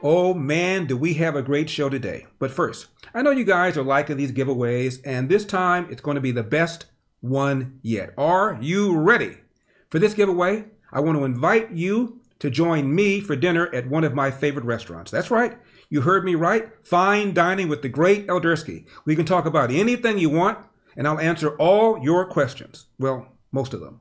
Oh man, do we have a great show today. But first, I know you guys are liking these giveaways, and this time it's going to be the best one yet. Are you ready? For this giveaway, I want to invite you to join me for dinner at one of my favorite restaurants. That's right. You heard me right. Fine dining with the great Eldersky. We can talk about anything you want, and I'll answer all your questions. Well, most of them.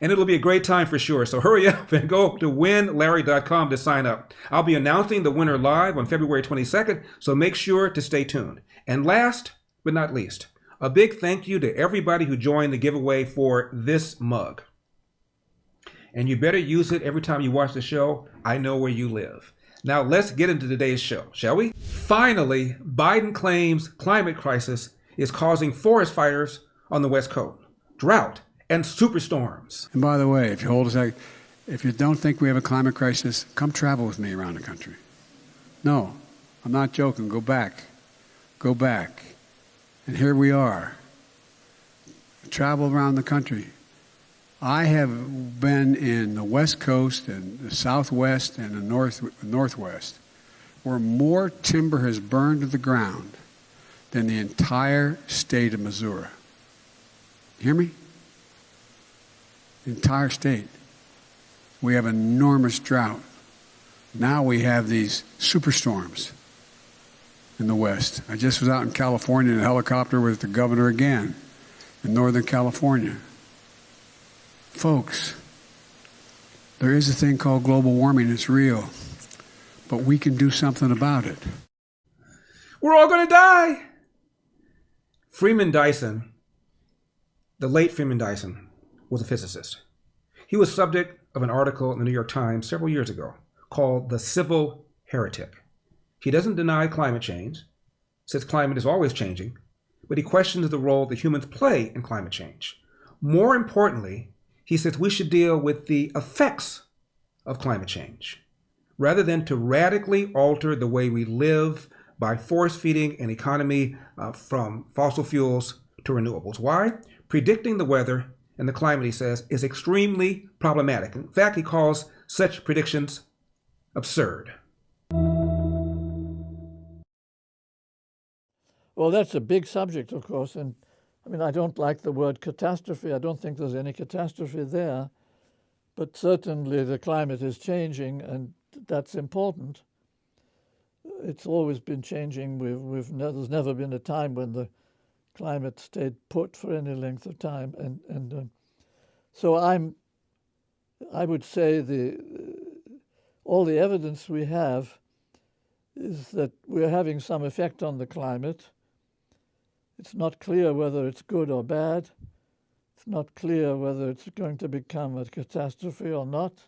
And it'll be a great time for sure. So hurry up and go to winlarry.com to sign up. I'll be announcing the winner live on February 22nd, so make sure to stay tuned. And last but not least, a big thank you to everybody who joined the giveaway for this mug. And you better use it every time you watch the show. I know where you live. Now let's get into today's show, shall we? Finally, Biden claims climate crisis is causing forest fires on the West Coast, drought, and superstorms. And by the way, if you don't think we have a climate crisis, come travel with me around the country. No, I'm not joking. Go back. Go back. And here we are. Travel around the country. I have been in the West Coast and the Southwest and the Northwest where more timber has burned to the ground than the entire state of Missouri. You hear me? The entire state. We have enormous drought. Now we have these superstorms in the West. I just was out in California in a helicopter with the governor again in Northern California. Folks, there is a thing called global warming. It's real. But we can do something about it. We're all going to die. Freeman Dyson, the late Freeman Dyson, was a physicist. He was subject of an article in the New York Times several years ago called The Civil Heretic. He doesn't deny climate change, says climate is always changing, but he questions the role that humans play in climate change. More importantly, he says we should deal with the effects of climate change rather than to radically alter the way we live by force-feeding an economy from fossil fuels to renewables. Why? Predicting the weather and the climate, he says, is extremely problematic. In fact, he calls such predictions absurd. Well, that's a big subject, of course, and I mean, I don't like the word catastrophe. I don't think there's any catastrophe there, but certainly the climate is changing, and that's important. It's always been changing. There's never been a time when the climate stayed put for any length of time, and so I would say all the evidence we have is that we're having some effect on the climate. It's not clear whether it's good or bad. It's not clear whether it's going to become a catastrophe or not.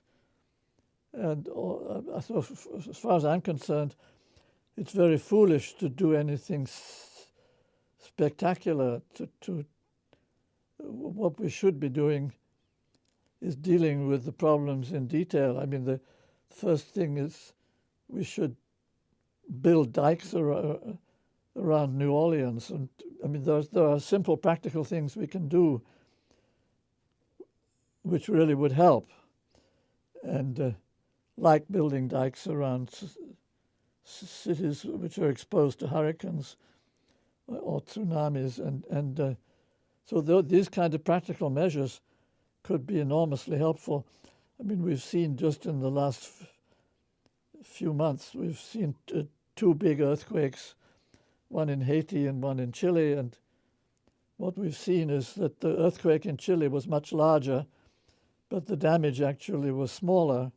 And so as far as I'm concerned, it's very foolish to do anything spectacular. What we should be doing is dealing with the problems in detail. I mean, the first thing is we should build dikes around New Orleans. And I mean, there are simple practical things we can do which really would help. And like building dikes around cities which are exposed to hurricanes or tsunamis. And so these kind of practical measures could be enormously helpful. I mean, we've seen just in the last few months, we've seen two big earthquakes, one in Haiti and one in Chile. And what we've seen is that the earthquake in Chile was much larger, but the damage actually was smaller.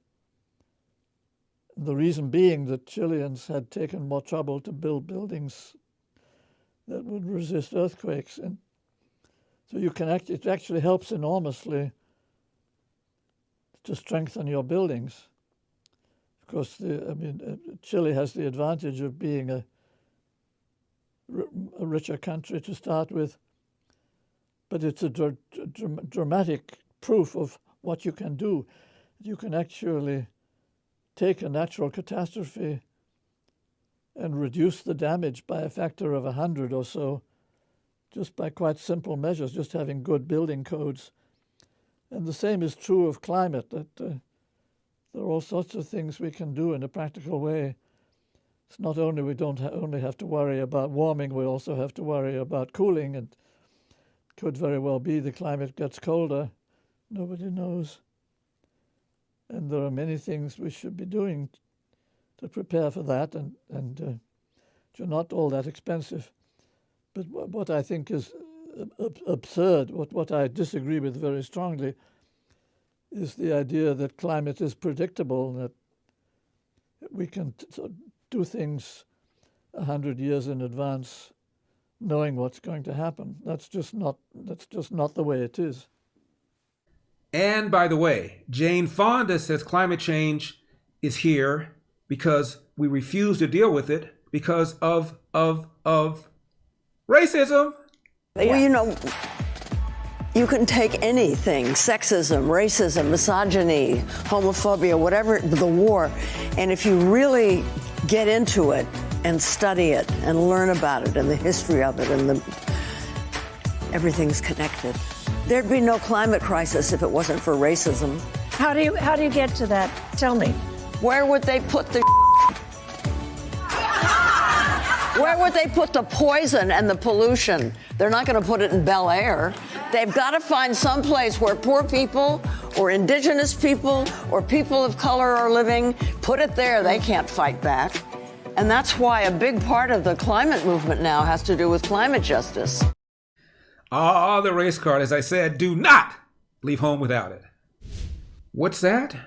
The reason being that Chileans had taken more trouble to build buildings that would resist earthquakes. And so it actually helps enormously to strengthen your buildings. Of course, Chile has the advantage of being a richer country to start with, but it's a dramatic proof of what you can do. You can actually take a natural catastrophe and reduce the damage by a factor of 100 or so, just by quite simple measures, just having good building codes. And the same is true of climate, that there are all sorts of things we can do in a practical way It's not only we don't only have to worry about warming, we also have to worry about cooling, and it could very well be the climate gets colder. Nobody knows. And there are many things we should be doing to prepare for that, and which are not all that expensive. But what I think is absurd, what I disagree with very strongly, is the idea that climate is predictable, that we can do things 100 years in advance, knowing what's going to happen. That's just not the way it is. And by the way, Jane Fonda says climate change is here because we refuse to deal with it because of racism. Well, you know, you can take anything, sexism, racism, misogyny, homophobia, whatever, the war, and if you really get into it and study it and learn about it and the history of it and everything's connected. There'd be no climate crisis if it wasn't for racism. How do you get to that? Tell me. Where would they put the Where would they put the poison and the pollution? They're not going to put it in Bel Air. They've got to find some place where poor people or indigenous people or people of color are living. Put it there. They can't fight back. And that's why a big part of the climate movement now has to do with climate justice. The race card, as I said, do not leave home without it. What's that?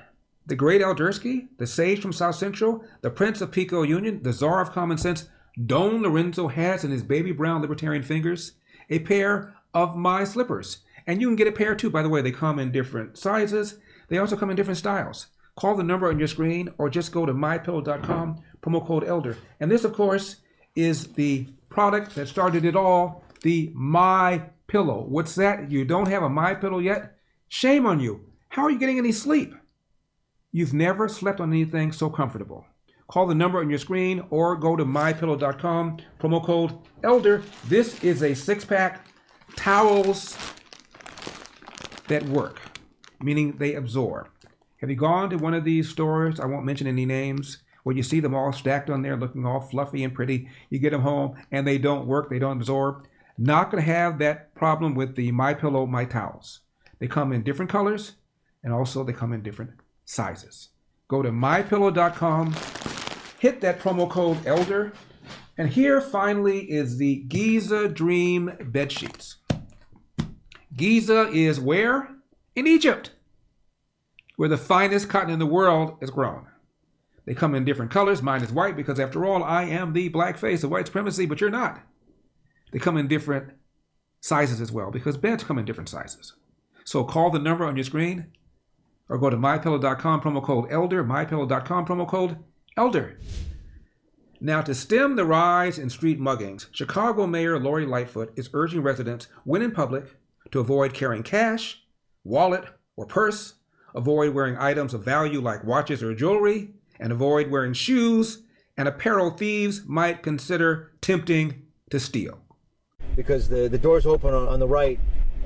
The great Aldersky, the sage from South Central, the Prince of Pico Union, the Czar of Common Sense, Don Lorenzo has in his baby brown libertarian fingers a pair of my slippers. And you can get a pair too, by the way. They come in different sizes. They also come in different styles. Call the number on your screen or just go to MyPillow.com, promo code ELDER. And this, of course, is the product that started it all, the MyPillow. What's that? You don't have a MyPillow yet? Shame on you. How are you getting any sleep? You've never slept on anything so comfortable. Call the number on your screen or go to MyPillow.com, promo code ELDER. This is a 6-pack towels that work, meaning they absorb. Have you gone to one of these stores, I won't mention any names, where you see them all stacked on there looking all fluffy and pretty? You get them home and they don't work, they don't absorb. Not going to have that problem with the MyPillow My Towels. They come in different colors and also they come in different sizes. Go to MyPillow.com, hit that promo code ELDER, and here finally is the Giza Dream bed sheets. Giza is where? In Egypt, where the finest cotton in the world is grown. They come in different colors. Mine is white because, after all, I am the black face of white supremacy, but you're not. They come in different sizes as well because beds come in different sizes. So call the number on your screen or go to MyPillow.com, promo code ELDER, MyPillow.com, promo code ELDER. Now, to stem the rise in street muggings, Chicago Mayor Lori Lightfoot is urging residents, when in public, to avoid carrying cash, wallet, or purse, avoid wearing items of value like watches or jewelry, and avoid wearing shoes and apparel thieves might consider tempting to steal. Because the door's open on the right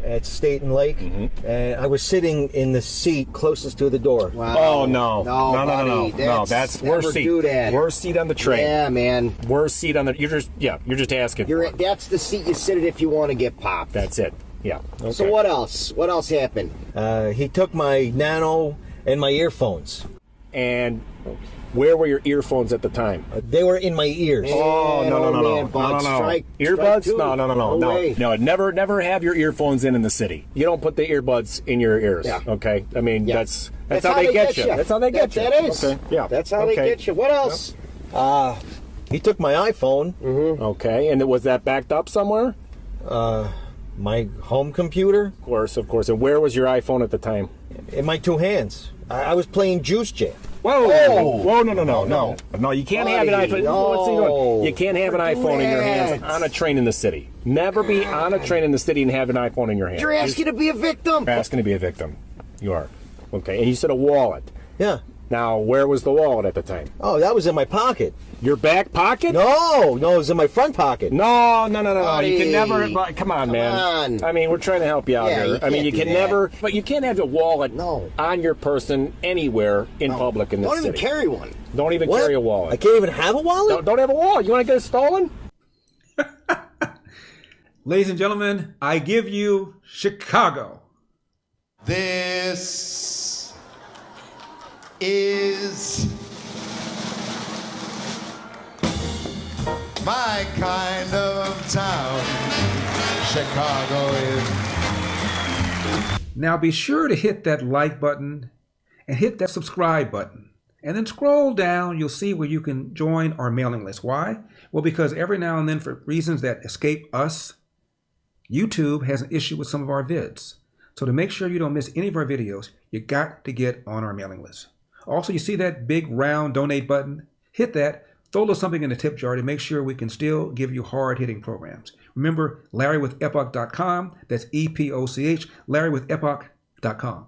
at State and Lake, and I was sitting in the seat closest to the door. Wow. Oh, no. No, that's worst seat. Do that. Worst seat on the train. Yeah, man. Worst seat on the, you're just asking. That's the seat you sit at if you want to get popped. That's it. Yeah. Okay. So what else? What else happened? He took my Nano and my earphones. And where were your earphones at the time? They were in my ears. Oh, no. Earbuds? No. Never have your earphones in the city. You don't put the earbuds in your ears. Yeah. Okay. I mean, that's how they get you. That's how they get you. That is. Okay. Yeah. That's how they get you. What else? He took my iPhone. Okay. And was that backed up somewhere? My home computer. Of course. And where was your iPhone at the time? In my two hands. I was playing Juice Jam. Whoa, no, you can't have an iPhone. No. You can't have an iPhone in your hands on a train in the city. Never be on a train in the city and have an iPhone in your hand. You're asking to be a victim. You're asking to be a victim. You are. Okay, and you said a wallet. Yeah. Now, where was the wallet at the time? Oh, that was in my pocket. Your back pocket? No, it was in my front pocket. No. You can never. Come on, man. I mean, we're trying to help you out here. I mean, you can never. But you can't have a wallet on your person anywhere in public in this city. Don't even carry one. Don't even carry a wallet. I can't even have a wallet? Don't have a wallet. You want to get it stolen? Ladies and gentlemen, I give you Chicago. This is my kind of town. Chicago is. Now be sure to hit that like button and hit that subscribe button. And then scroll down, you'll see where you can join our mailing list. Why? Well, because every now and then, for reasons that escape us, YouTube has an issue with some of our vids. So to make sure you don't miss any of our videos, you got to get on our mailing list. Also, you see that big round donate button? Hit that, throw a little something in the tip jar to make sure we can still give you hard-hitting programs. Remember, LarryWithEpoch.com, that's EPOCH, LarryWithEpoch.com.